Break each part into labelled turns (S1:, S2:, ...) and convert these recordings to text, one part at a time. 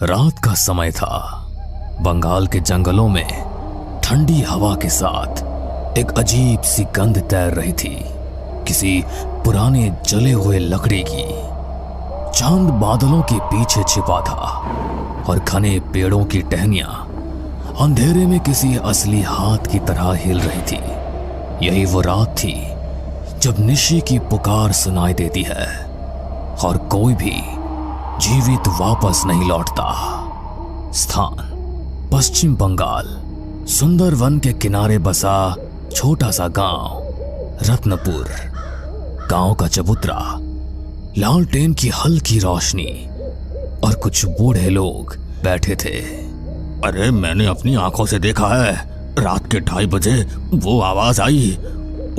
S1: रात का समय था। बंगाल के जंगलों में ठंडी हवा के साथ एक अजीब सी गंध तैर रही थी, किसी पुराने जले हुए लकड़ी की। चांद बादलों के पीछे छिपा था और घने पेड़ों की टहनियां अंधेरे में किसी असली हाथ की तरह हिल रही थी। यही वो रात थी जब निशी की पुकार सुनाई देती है और कोई भी जीवित वापस नहीं लौटता। स्थान पश्चिम बंगाल, सुंदरवन के किनारे बसा छोटा सा गांव रत्नपुर। गांव का चबूतरा, लालटेन की हल्की रोशनी और कुछ बूढ़े लोग बैठे थे।
S2: अरे मैंने अपनी आंखों से देखा है, रात के 2:30 बजे वो आवाज आई।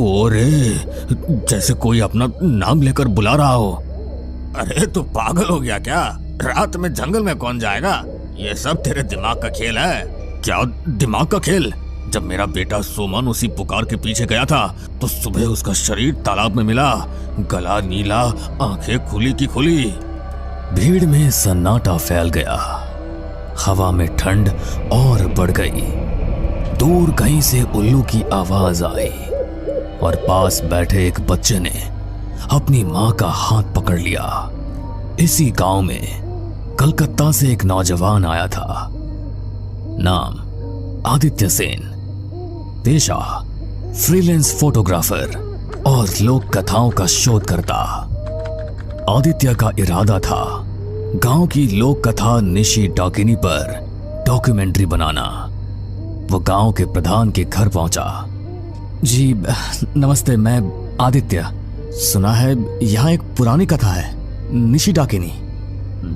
S2: ओरे, जैसे कोई अपना नाम लेकर बुला रहा हो। अरे तू पागल हो गया क्या? रात में जंगल में कौन जाएगा? ये सब तेरे दिमाग का खेल है। क्या दिमाग का खेल? जब मेरा बेटा सुमन उसी पुकार के पीछे गया था तो सुबह उसका शरीर तालाब में मिला, गला नीला, आंखें खुली की खुली।
S1: भीड़ में सन्नाटा फैल गया। हवा में ठंड और बढ़ गई। दूर कहीं से उल्लू की आवाज आई और पास बैठे एक बच्चे ने अपनी मां का हाथ पकड़ लिया। इसी गांव में कलकत्ता से एक नौजवान आया था। नाम आदित्य सेन, पेशा फ्रीलांस फोटोग्राफर और लोक कथाओं का शोधकर्ता। आदित्य का इरादा था गांव की लोक कथा निशी डाकिनी पर डॉक्यूमेंट्री बनाना। वो गांव के प्रधान के घर पहुंचा। जी नमस्ते, मैं आदित्य। सुना है यहाँ एक पुरानी कथा है, निशी डाकिनी।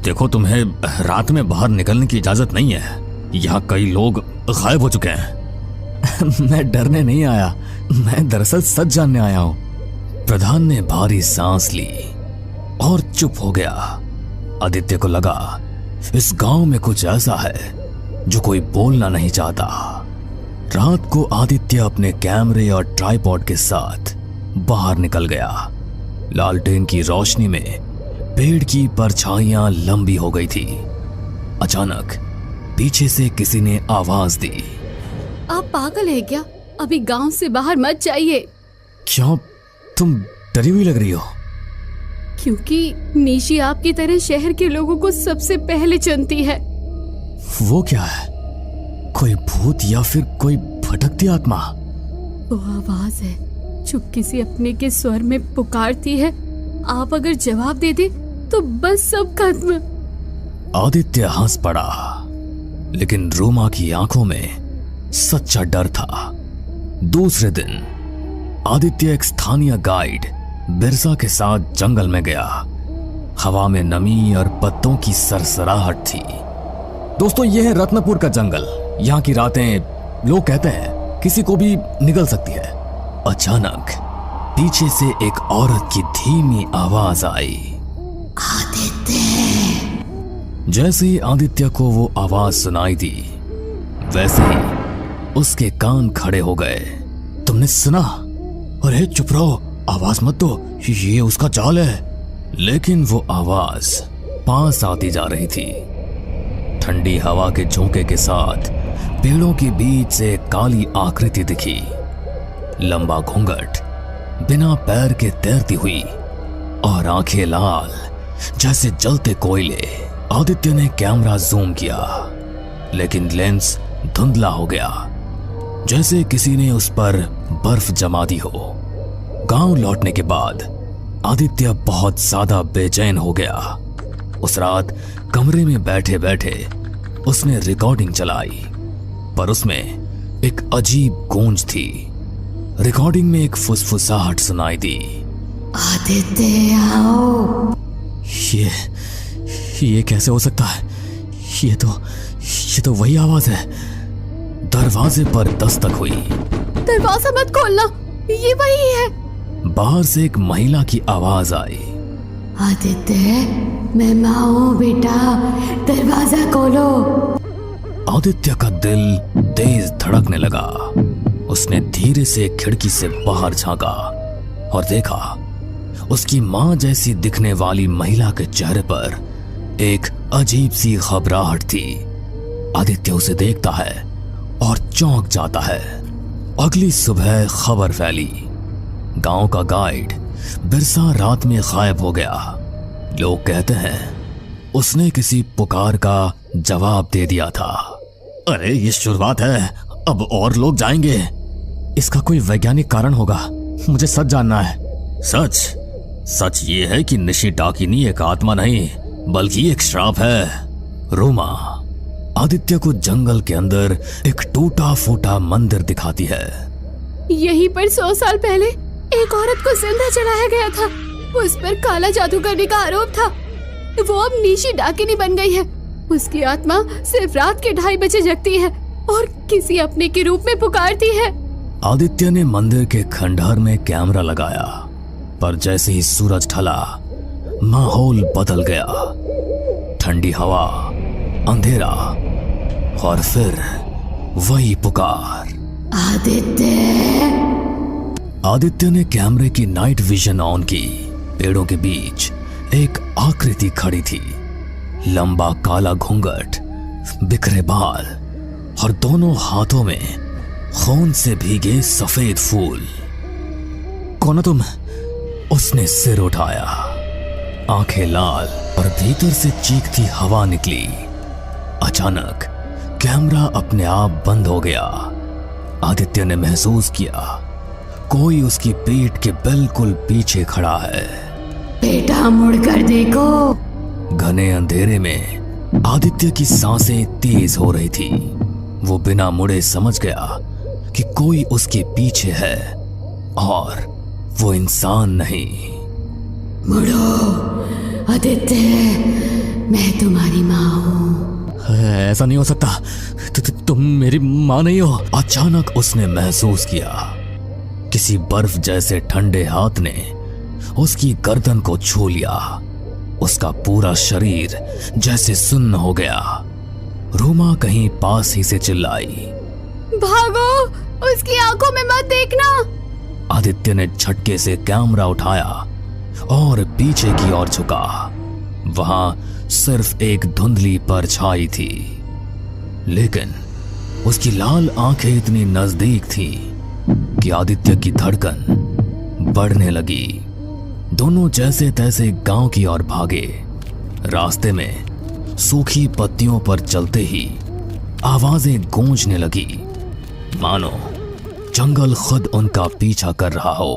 S2: देखो, तुम्हें रात में बाहर निकलने की इजाजत नहीं है। यहाँ कई लोग गायब हो चुके हैं।
S1: मैं डरने नहीं आया, मैं दरअसल सच जानने आया हूँ। प्रधान ने भारी सांस ली और चुप हो गया। आदित्य को लगा इस गांव में कुछ ऐसा है जो कोई बोलना नहीं चाहता। रात को आदित्य अपने कैमरे और ट्राइपॉड के साथ बाहर निकल गया। लालटेन की रोशनी में पेड़ की परछाइयां लंबी हो गई थी। अचानक पीछे से किसी ने आवाज दी।
S3: आप पागल है क्या? अभी गांव से बाहर मत जाइए।
S1: क्यों, तुम डरी हुई लग रही हो?
S3: क्योंकि निशी आपकी तरह शहर के लोगों को सबसे पहले चुनती है।
S1: वो क्या है? कोई भूत या फिर कोई भटकती आत्मा?
S3: वो आवाज है जो किसी अपने के स्वर में पुकारती है। आप अगर जवाब दे दे तो बस सब खत्म।
S1: आदित्य हंस पड़ा, लेकिन रोमा की आंखों में सच्चा डर था। दूसरे दिन आदित्य एक स्थानीय गाइड बिरसा के साथ जंगल में गया। हवा में नमी और पत्तों की सरसराहट थी। दोस्तों, यह है रत्नपुर का जंगल। यहाँ की रातें लोग कहते हैं किसी को भी निगल सकती है। अचानक पीछे से एक औरत की धीमी आवाज आई, आदित्य। जैसे ही आदित्य को वो आवाज सुनाई दी, वैसे ही उसके कान खड़े हो गए। तुमने सुना? अरे चुप रहो, आवाज मत दो, ये उसका चाल है। लेकिन वो आवाज पास आती जा रही थी। ठंडी हवा के झोंके के साथ पेड़ों के बीच से काली आकृति दिखी। लंबा घूंघट, बिना पैर के तैरती हुई और आंखें लाल जैसे जलते कोयले। आदित्य ने कैमरा जूम किया, लेकिन लेंस धुंधला हो गया, जैसे किसी ने उस पर बर्फ जमा दी हो। गांव लौटने के बाद आदित्य बहुत ज्यादा बेचैन हो गया। उस रात कमरे में बैठे बैठे उसने रिकॉर्डिंग चलाई, पर उसमें एक अजीब गूंज थी। रिकॉर्डिंग में एक फुसफुसाहट सुनाई दी, आदित्य आओ। ये कैसे हो सकता है? ये तो वही आवाज है। दरवाजे पर दस्तक हुई।
S3: दरवाजा मत खोलना, ये वही है।
S1: बाहर से एक महिला की आवाज आई,
S3: आदित्य, मैं मां हूं बेटा, दरवाजा खोलो।
S1: आदित्य का दिल तेज धड़कने लगा। उसने धीरे से खिड़की से बाहर झांका और देखा उसकी मां जैसी दिखने वाली महिला के चेहरे पर एक अजीब सी घबराहट थी। आदित्य उसे देखता है और चौंक जाता है। अगली सुबह खबर फैली, गांव का गाइड बिरसा रात में गायब हो गया। लोग कहते हैं उसने किसी पुकार का जवाब दे दिया था।
S2: अरे ये शुरुआत है, अब और लोग जाएंगे।
S1: इसका कोई वैज्ञानिक कारण होगा, मुझे सच जानना है।
S2: सच ये है कि निशी डाकिनी एक आत्मा नहीं बल्कि एक श्राप है।
S1: रोमा आदित्य को जंगल के अंदर एक टूटा फूटा मंदिर दिखाती है।
S3: यहीं पर 100 साल पहले एक औरत को जिंदा जलाया गया था। उस पर काला जादू करने का आरोप था। वो अब निशी डाकिनी बन गई है। उसकी आत्मा सिर्फ रात के 2:30 बजे जगती है और किसी अपने के रूप में पुकारती है।
S1: आदित्य ने मंदिर के खंडहर में कैमरा लगाया, पर जैसे ही सूरज ढला माहौल बदल गया। ठंडी हवा, अंधेरा और फिर वही पुकार। आदित्य ने कैमरे की नाइट विजन ऑन की। पेड़ों के बीच एक आकृति खड़ी थी, लंबा काला घूंघट, बिखरे बाल और दोनों हाथों में खून से भीगे सफेद फूल। कौन हो तुम? उसने सिर उठाया, आंखें लाल और भीतर से चीखती हवा निकली। अचानक कैमरा अपने आप बंद हो गया। आदित्य ने महसूस किया कोई उसकी पीठ के बिल्कुल पीछे खड़ा है।
S3: बेटा मुड़कर देखो।
S1: घने अंधेरे में आदित्य की सांसें तेज हो रही थी। वो बिना मुड़े समझ गया कि कोई उसके पीछे है और वो इंसान नहीं।
S3: मुड़ो आदित्य, मैं तुम्हारी माँ हूँ।
S1: ऐसा नहीं हो सकता, तुम मेरी माँ नहीं हो। अचानक उसने महसूस किया किसी बर्फ जैसे ठंडे हाथ ने उसकी गर्दन को छू लिया। उसका पूरा शरीर जैसे सुन्न हो गया। रूमा कहीं पास ही से चिल्लाई,
S3: भागो, उसकी आंखों में मत देखना।
S1: आदित्य ने झटके से कैमरा उठाया और पीछे की ओर झुका। वहां सिर्फ एक धुंधली परछाई थी, लेकिन उसकी लाल आंखें इतनी नजदीक थी कि आदित्य की धड़कन बढ़ने लगी। दोनों जैसे तैसे गांव की ओर भागे। रास्ते में सूखी पत्तियों पर चलते ही आवाजें गूंजने लगी, मानो जंगल खुद उनका पीछा कर रहा हो।